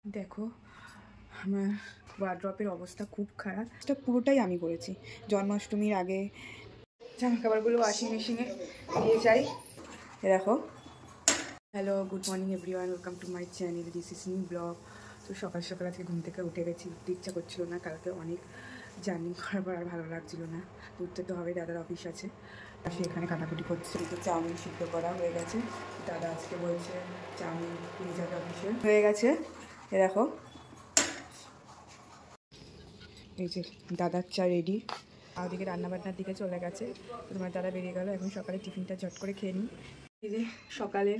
দেখো আমার ওয়ার্ড্রপের অবস্থা খুব খারাপ। এটা পুরোটাই আমি করেছি। জন্মাষ্টমীর আগে জামা কাপড়গুলো ওয়াশিং মেশিনে দিয়ে যাই। দেখো, hello, good morning everyone, welcome to my channel, this is new blog. তো সকাল সকাল আজকে ঘুম থেকে উঠে গেছি, উঠতে ইচ্ছা করছিল না, কালকে অনেক জার্নি করার পর আর ভালো লাগছিল না। উঠতে তো হবে, দাদার অফিস আছে, সে এখানে কাটাকুটি করছে। তো চাউমিন সিদ্ধ করা হয়ে গেছে, দাদা আজকে বলছে চাউমিন নিয়ে যাবে অফিসে। হয়ে গেছে, এ দেখো, এই যে দাদার চা রেডি। আর ওদিকে রান্নাবান্নার দিকে চলে গেছে। তোমার দাদা বেরিয়ে গেল, এখন সকালে টিফিনটা ঝট করে খেয়ে নিই। এই যে সকালে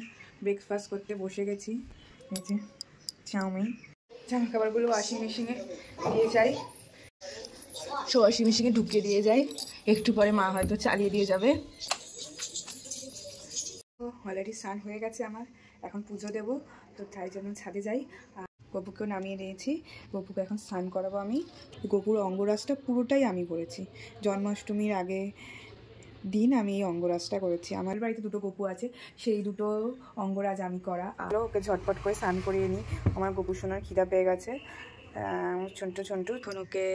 ব্রেকফাস্ট করতে বসে গেছি। এই যে চাউমিন, জামা কাপড়গুলো ওয়াশিং মেশিনে দিয়ে যাই, ওয়াশিং মেশিনে ঢুকিয়ে দিয়ে যাই, একটু পরে মা হয়তো চালিয়ে দিয়ে যাবে। অলরেডি স্নান হয়ে গেছে আমার, এখন পুজো দেবো, তো তাই জন্য ছাদে যাই। গপুকেও নামিয়ে নিয়েছি, গপুকে এখন স্নান করাবো আমি। গপুর অঙ্গরাজটা পুরোটাই আমি করেছি। জন্মাষ্টমীর আগে দিন আমি এই অঙ্গরাজটা করেছি। আমার বাড়িতে দুটো গপু আছে, সেই দুটো অঙ্গরাজ আমি করা। আরও ওকে ঝটপট করে স্নান করিয়ে নিই, আমার গপু সোনার খিদা পেয়ে গেছে। চন্টু তখন ওকে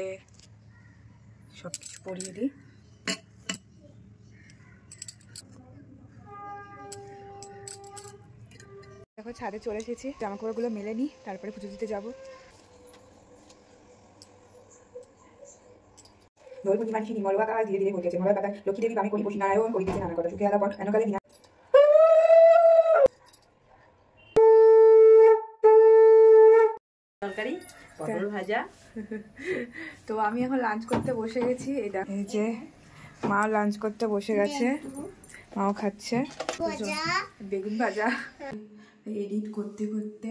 সব কিছু পরিয়ে দিই। দেখো ছাদে চলে এসেছি, জামা কাপড়গুলো মেলে নিই, তারপরে পুজো দিতে যাবো। ধরে প্রতিমান শ্রী নির্মলবাকা ধীরে ধীরে হইতেছে, মলবাকা লক্ষ্মী দেবী বামে করি বসি নারায়ণ করিতেছে নানা কথা, সুখে আলা পর এনকালে বিনা। তরকারি পটল ভাজা। তো আমি এখন লাঞ্চ করতে বসে গেছি। এই যে মা লাঞ্চ করতে বসে গেছে, মাও খাচ্ছে বেগুন ভাজা। এডিট করতে করতে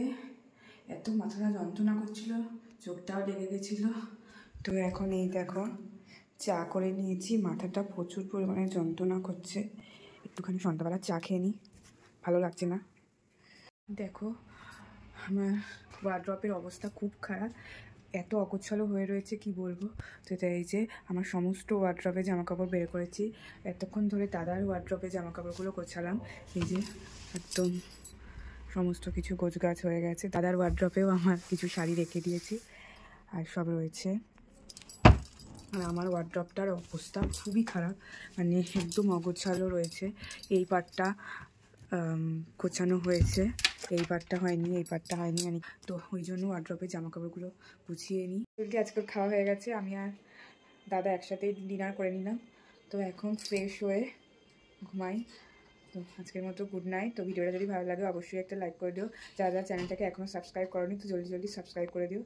এত মাথাটা যন্ত্রণা করছিল, চোখটাও লেগে গেছিল। তো এখন এই দেখো চা করে নিয়েছি, মাথাটা প্রচুর পরিমাণে যন্ত্রণা করছে। একটুখানি সন্ধ্যাবেলা চা খেয়ে নিই, ভালো লাগছে না। দেখো আমার ওয়ার্ড্রপের অবস্থা খুব খারাপ, এত অগোছালো হয়ে রয়েছে কি বলবো। তো এটা এই যে আমার সমস্ত ওয়ার্ড্রপে জামাকাপড় বের করেছি, এতক্ষণ ধরে দাদার ওয়ার্ড্রপে জামাকাপড়গুলো গোছালাম। এই যে একদম সমস্ত কিছু গোছগাছ হয়ে গেছে। দাদার ওয়ার্ড্রপেও আমার কিছু শাড়ি রেখে দিয়েছি আর সব রয়েছে। আর আমার ওয়ার্ড্রপটার অবস্থা খুবই খারাপ, মানে একদম অগোছালো রয়েছে। এই পার্টটা গোছানো হয়েছে, এই পার্টটা হয়নি, এই পার্টটা হয়নি, মানে তো ওই জন্য ওয়ার্ড্রপে জামা কাপড়গুলো গুছিয়ে নিই। জলদি আজকে খাওয়া হয়ে গেছে, আমি আর দাদা একসাথে ডিনার করে নিলাম। তো এখন ফ্রেশ হয়ে ঘুমাই। তো আজকের মতো গুড নাইট। তো ভিডিওটা যদি ভালো লাগে অবশ্যই একটা লাইক করে দিও, যারা চ্যানেলটাকে এখনও সাবস্ক্রাইব করোনি তো জলদি সাবস্ক্রাইব করে দিও।